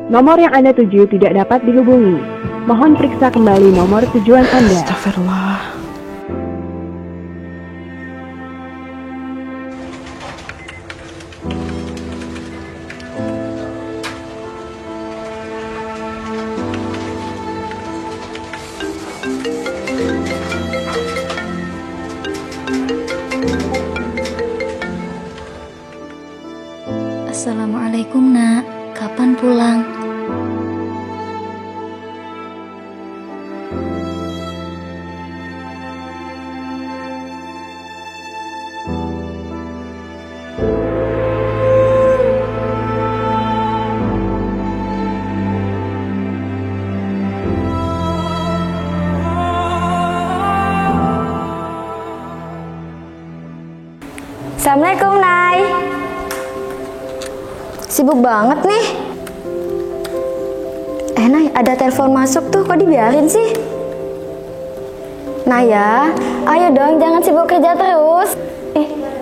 Nomor yang Anda tuju tidak dapat dihubungi. Mohon periksa kembali nomor tujuan Anda. Astagfirullah. Assalamualaikum nak, kapan pulang? Assalamualaikum, Nay. Sibuk banget nih. Nay, ada telepon masuk tuh, kok dibiarin sih? Naya, ayo dong, jangan sibuk kerja terus.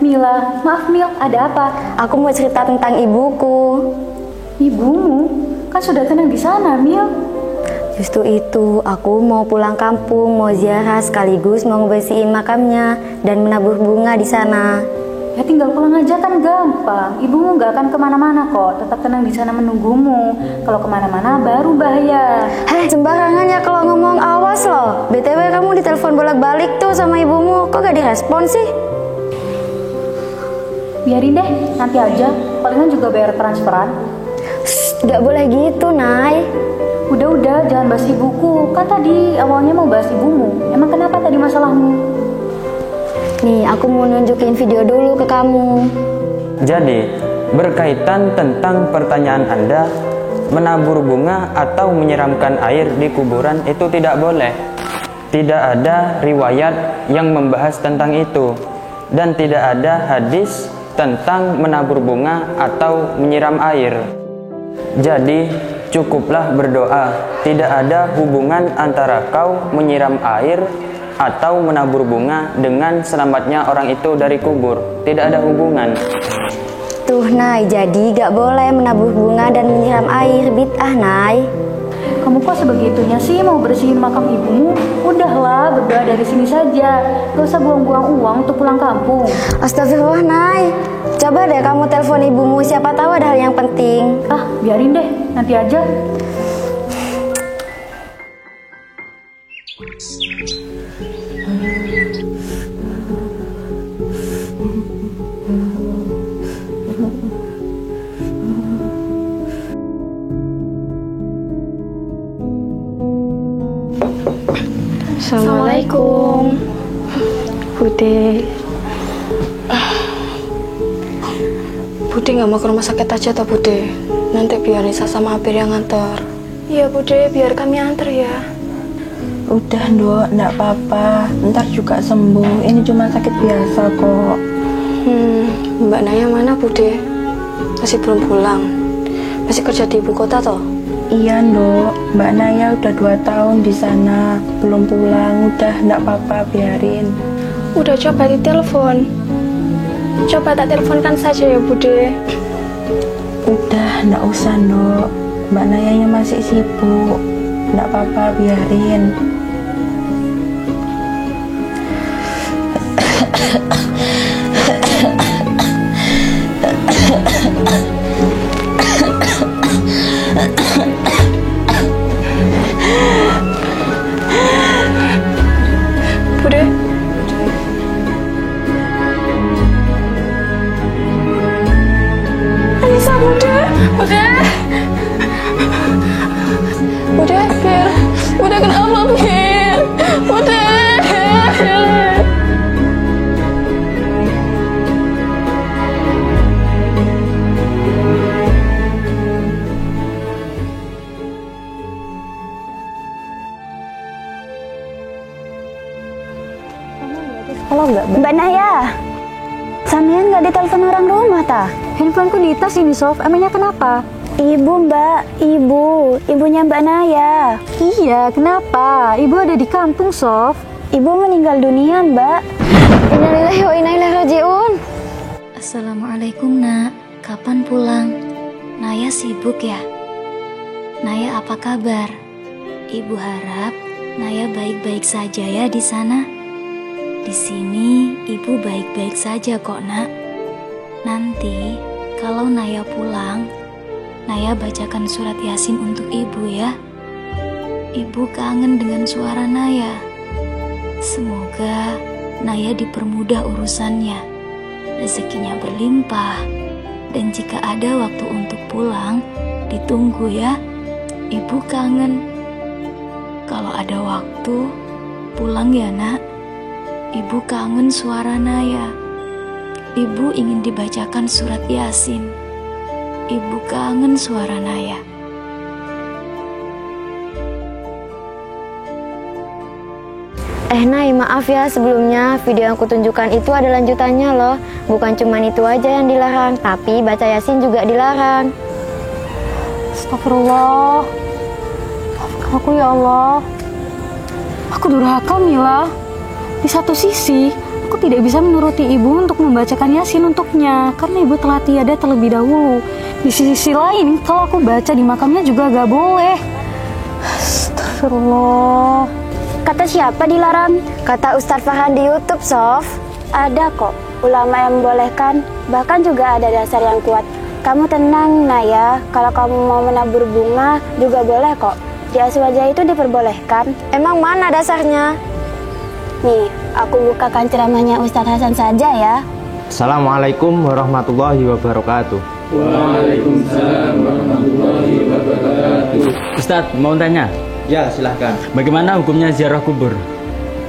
Mila, maaf Mil, ada apa? Aku mau cerita tentang ibuku. Ibumu? Kan sudah tenang di sana, Mil. Justru itu, aku mau pulang kampung, mau ziarah sekaligus mau ngebersihin makamnya dan menabur bunga di sana. Ya tinggal pulang aja kan gampang. Ibumu nggak akan kemana-mana kok. Tetap tenang di sana menunggumu. Kalau kemana-mana baru bahaya. Sembarangan ya kalau ngomong, awas loh. BTW kamu ditelepon bolak-balik tuh sama ibumu. Kok gak direspon sih? Biarin deh, nanti aja. Palingan juga bayar transferan. Gak boleh gitu, Nay. Udah, jangan bahas ibuku. Kan tadi awalnya mau bahas ibumu. Emang kenapa tadi masalahmu? Nih, aku mau nunjukin video dulu ke kamu. Jadi, berkaitan tentang pertanyaan Anda, menabur bunga atau menyiramkan air di kuburan itu tidak boleh. Tidak ada riwayat yang membahas tentang itu, dan tidak ada hadis tentang menabur bunga atau menyiram air. Jadi, cukuplah berdoa. Tidak ada hubungan antara kau menyiram air atau menabur bunga dengan selamatnya orang itu dari kubur. Tidak ada hubungan. Tuh, Nay, jadi gak boleh menabur bunga dan menyiram air. Bid'ah, Nay. Kamu kok sebegitunya sih mau bersihin makam ibumu? Udahlah, berdoa dari sini saja. Gak usah buang-buang uang untuk pulang kampung. Astagfirullah, Nay. Coba deh kamu telepon ibumu, siapa tahu ada hal yang penting. Biarin deh, nanti aja. Assalamualaikum. Bude nggak mau ke rumah sakit aja toh Bude? Nanti biar Nisa sama Abir yang nganter. Iya Bude, biar kami antar ya. Udah Nduk, enggak apa-apa. Ntar juga sembuh. Ini cuma sakit biasa kok. Mbak Naya mana Bude? Masih belum pulang? Masih kerja di ibu kota toh? Iya Nduk, Mbak Naya udah 2 tahun di sana, belum pulang. Udah enggak apa-apa, biarin. Udah coba ditelepon. Coba tak teleponkan saja ya Bude. Udah, enggak usah Nduk. Mbak Nayanya masih sibuk. Enggak apa-apa, biarin. Bude. Anissa, Bude. Bude, Bir. Bude kenapa, Bir? Kalau enggak, Mbak Naya, sampean nggak ditelepon orang rumah ta? handphoneku di tas ini, Sof. Emangnya kenapa? Ibu Mbak, ibunya Mbak Naya. Iya, kenapa? Ibu ada di kampung, Sof. Ibu meninggal dunia, Mbak. Innalillahi wa inna ilaihi raji'un. Assalamualaikum nak, kapan pulang? Naya sibuk ya? Naya apa kabar? Ibu harap Naya baik-baik saja ya di sana. Di sini ibu baik-baik saja kok nak. Nanti kalau Naya pulang, Naya bacakan surat Yasin untuk ibu ya. Ibu kangen dengan suara Naya. Semoga Naya dipermudah urusannya, rezekinya berlimpah, dan jika ada waktu untuk pulang, ditunggu ya. Ibu kangen. Kalau ada waktu, pulang ya nak. Ibu kangen suara Naya. Ibu ingin dibacakan surat Yasin. Ibu kangen suara Naya. Nay, maaf ya sebelumnya, video yang kutunjukkan itu ada lanjutannya loh. Bukan cuman itu aja yang dilarang, tapi baca Yasin juga dilarang. Astagfirullah. Maafkan aku ya Allah. Aku durhaka, Mila. Di satu sisi, aku tidak bisa menuruti ibu untuk membacakan Yasin untuknya, karena ibu telah tiada terlebih dahulu. Di sisi lain, kalau aku baca di makamnya juga gak boleh. Astagfirullah. Kata siapa dilarang? Kata Ustadz Farhan di YouTube, Sof. Ada kok ulama yang membolehkan, bahkan juga ada dasar yang kuat. Kamu tenang, Naya, kalau kamu mau menabur bunga juga boleh kok. Di aswaja itu diperbolehkan. Emang mana dasarnya? Nih, aku bukakan ceramahnya Ustadz Hasan saja ya. Assalamualaikum warahmatullahi wabarakatuh. Waalaikumsalam warahmatullahi wabarakatuh. Ustadz, mau tanya? Ya, silahkan. Bagaimana hukumnya ziarah kubur?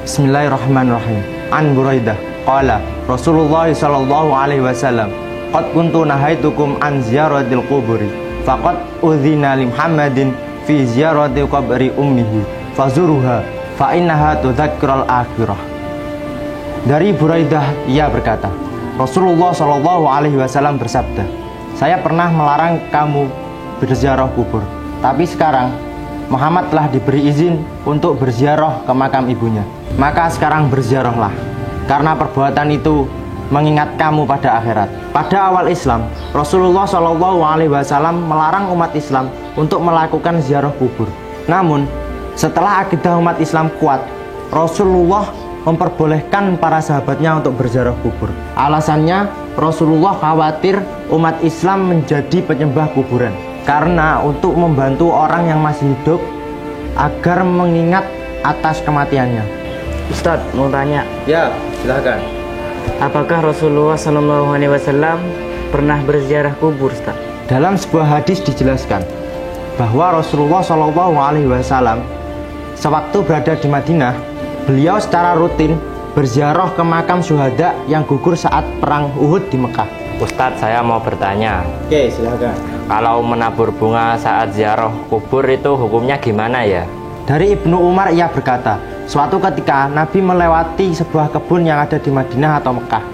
Bismillahirrahmanirrahim. An Buraidah qala Rasulullah sallallahu alaihi wasallam, qad kuntu nahaitukum an ziyaratil quburi faqad udzina li Muhammadin fi ziyarati qabri ummihi fazuruha fa innaha tudzakkirul akhirah. Dari Buraidah ia berkata, Rasulullah sallallahu alaihi wasallam bersabda, saya pernah melarang kamu berziarah kubur, tapi sekarang Muhammad telah diberi izin untuk berziarah ke makam ibunya. Maka sekarang berziarahlah, karena perbuatan itu mengingat kamu pada akhirat. Pada awal Islam, Rasulullah SAW melarang umat Islam untuk melakukan ziarah kubur. Namun, setelah akidah umat Islam kuat, Rasulullah memperbolehkan para sahabatnya untuk berziarah kubur. Alasannya, Rasulullah khawatir umat Islam menjadi penyembah kuburan. Karena untuk membantu orang yang masih hidup agar mengingat atas kematiannya. Ustadz, mau tanya. Ya, silakan. Apakah Rasulullah SAW pernah berziarah kubur, Ustadz? Dalam sebuah hadis dijelaskan bahwa Rasulullah SAW sewaktu berada di Madinah, beliau secara rutin berziarah ke makam syuhada yang gugur saat perang Uhud di Mekah. Ustadz, saya mau bertanya. Oke, silakan. Kalau menabur bunga saat ziarah kubur itu hukumnya gimana ya? Dari Ibnu Umar ia berkata, suatu ketika Nabi melewati sebuah kebun yang ada di Madinah atau Mekah.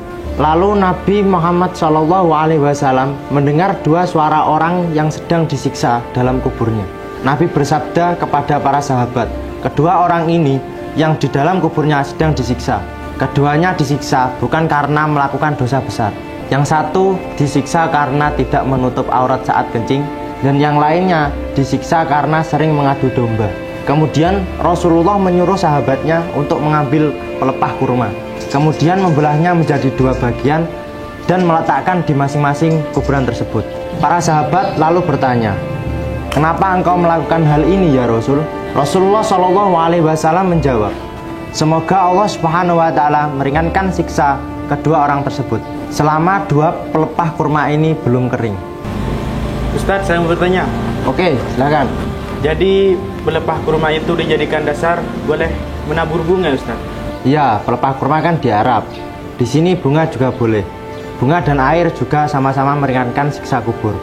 Lalu Nabi Muhammad SAW mendengar dua suara orang yang sedang disiksa dalam kuburnya. Nabi bersabda kepada para sahabat, kedua orang ini yang di dalam kuburnya sedang disiksa. Keduanya disiksa bukan karena melakukan dosa besar. Yang satu disiksa karena tidak menutup aurat saat kencing, dan yang lainnya disiksa karena sering mengadu domba. Kemudian Rasulullah menyuruh sahabatnya untuk mengambil pelepah kurma, kemudian membelahnya menjadi dua bagian dan meletakkan di masing-masing kuburan tersebut. Para sahabat lalu bertanya, kenapa engkau melakukan hal ini ya Rasul? Rasulullah SAW menjawab, semoga Allah Subhanahu wa Ta'ala meringankan siksa kedua orang tersebut selama dua pelepah kurma ini belum kering. Ustadz, saya mau bertanya. Oke, silakan. Jadi pelepah kurma itu dijadikan dasar boleh menabur bunga, Ustadz? Ya, pelepah kurma kan di Arab. Di sini bunga juga boleh. Bunga dan air juga sama-sama meringankan siksa kubur.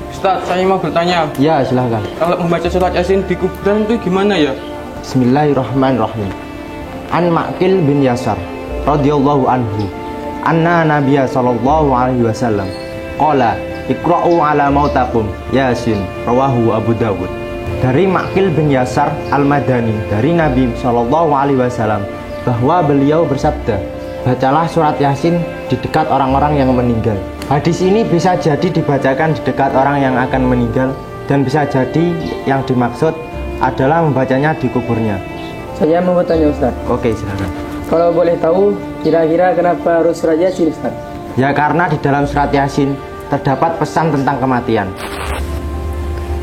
Ustadz, saya mau bertanya. Ya, silakan. Kalau membaca surat Yasin di kuburan itu gimana ya? Bismillahirrahmanirrahim. An Ma'qil bin Yasar radhiyallahu anhu anna Nabiya sallallahu alaihi wasallam qala iqra'u ala mautakum Yasin, rawahu Abu Dawud. Dari Ma'qil bin Yasar Al-Madani dari Nabi sallallahu alaihi wasallam bahwa beliau bersabda, bacalah surat Yasin di dekat orang-orang yang meninggal. Hadis ini bisa jadi dibacakan di dekat orang yang akan meninggal, dan bisa jadi yang dimaksud adalah membacanya di kuburnya. Saya mau bertanya Ustaz. Oke, silakan. Kalau boleh tahu, kira-kira kenapa harus surat Yasin Ustaz? Ya karena di dalam surat Yasin terdapat pesan tentang kematian.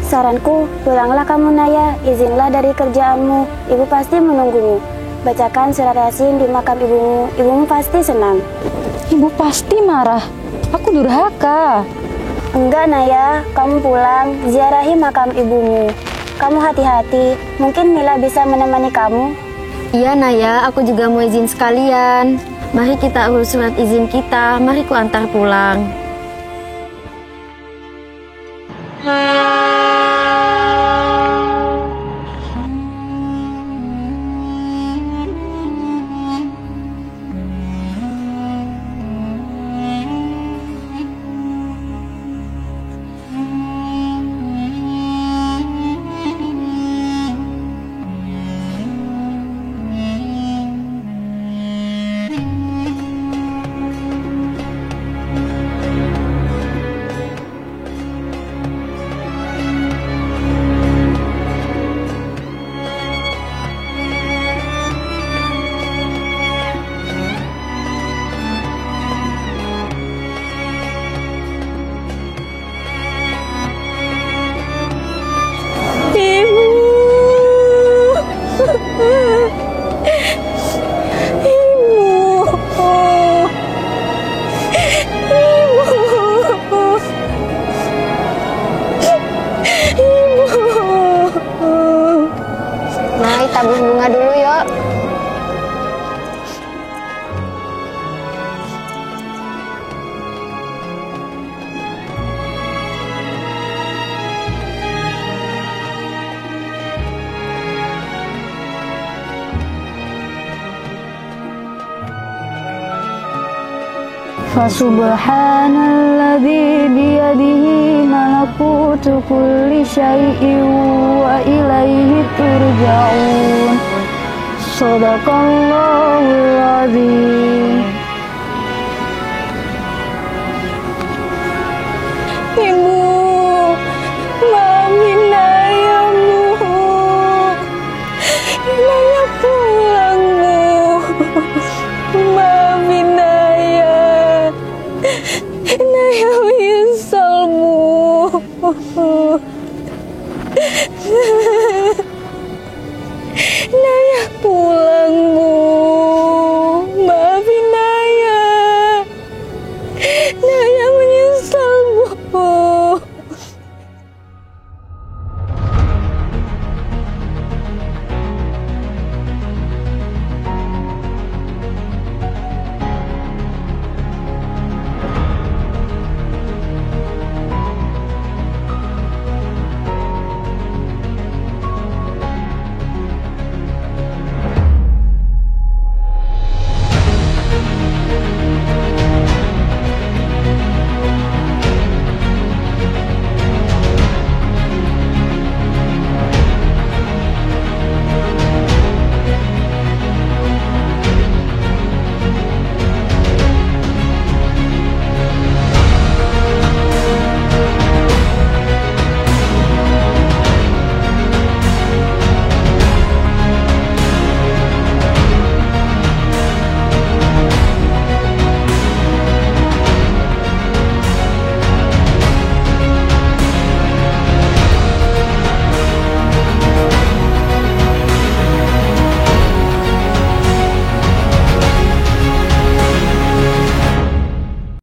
Saranku, pulanglah kamu Naya, izinlah dari kerjaanmu, ibu pasti menunggumu. Bacakan surat Yasin di makam ibumu, ibumu pasti senang. Ibu pasti marah, aku durhaka. Enggak Naya, kamu pulang, ziarahi makam ibumu. Kamu hati-hati, mungkin Mila bisa menemani kamu. Iya Naya, aku juga mau izin sekalian. Mari kita urus surat izin kita, mari ku antar pulang. Mari tabur bunga dulu yuk. Fasubhanalladzi biyadihi malakutu kulli syai'in wa ilaihi turja'un. Shadaqallahul azim. Ibu